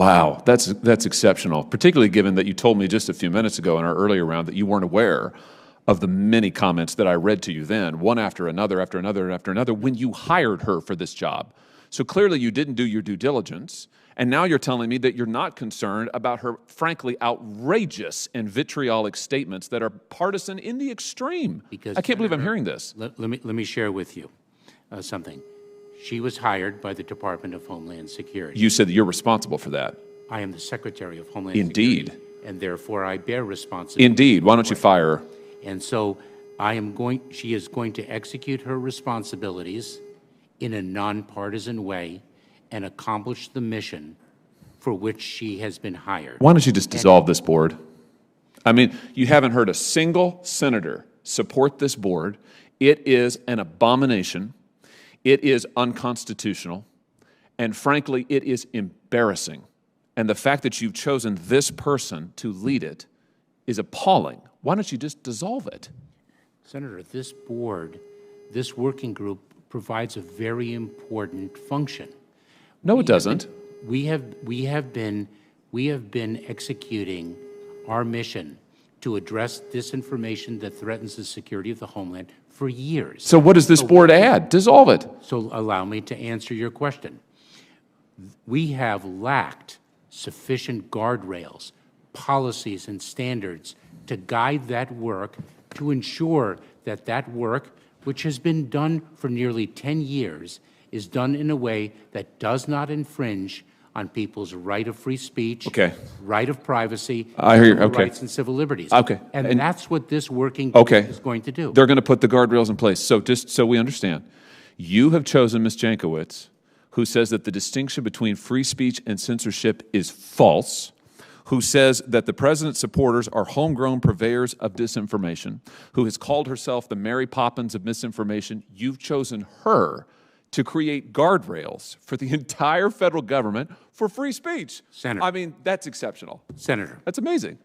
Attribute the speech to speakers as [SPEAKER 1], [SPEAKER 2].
[SPEAKER 1] Wow, that's exceptional, particularly given that you told me just a few minutes ago in our earlier round that you weren't aware of the many comments that I read to you then, one after another, after another, after another, when you hired her for this job. So clearly you didn't do your due diligence, and now you're telling me that you're not concerned about her, frankly, outrageous and vitriolic statements that are partisan in the extreme.
[SPEAKER 2] Because
[SPEAKER 1] I can't believe I'm hearing this.
[SPEAKER 2] Let me share with you something. She was hired by the Department of Homeland Security.
[SPEAKER 1] You said that you're responsible for that.
[SPEAKER 2] I am the Secretary of Homeland
[SPEAKER 1] Indeed.
[SPEAKER 2] Security. And therefore I bear responsibility.
[SPEAKER 1] Indeed. Why don't you fire her?
[SPEAKER 2] And so she is going to execute her responsibilities in a nonpartisan way and accomplish the mission for which she has been hired.
[SPEAKER 1] Why don't you just dissolve this board? I mean, you haven't heard a single senator support this board. It is an abomination. It is unconstitutional. And frankly, it is embarrassing. And the fact that you've chosen this person to lead it is appalling. Why don't you just dissolve it?
[SPEAKER 2] Senator, this board, this working group provides a very important function.
[SPEAKER 1] No, it doesn't.
[SPEAKER 2] We have been executing our mission to address disinformation that threatens the security of the homeland for years.
[SPEAKER 1] So what does this board add? Dissolve it.
[SPEAKER 2] So allow me to answer your question. We have lacked sufficient guardrails, policies, and standards to guide that work, to ensure that that work, which has been done for nearly 10 years, is done in a way that does not infringe on people's right of free speech, right of privacy, rights and civil liberties. And that's what this working group is going to do.
[SPEAKER 1] They're going to put the guardrails in place. So just so we understand, you have chosen Ms. Jankowicz, who says that the distinction between free speech and censorship is false, who says that the president's supporters are homegrown purveyors of disinformation, who has called herself the Mary Poppins of misinformation. You've chosen her to create guardrails for the entire federal government for free speech.
[SPEAKER 2] Senator.
[SPEAKER 1] I mean, that's exceptional.
[SPEAKER 2] Senator.
[SPEAKER 1] That's amazing.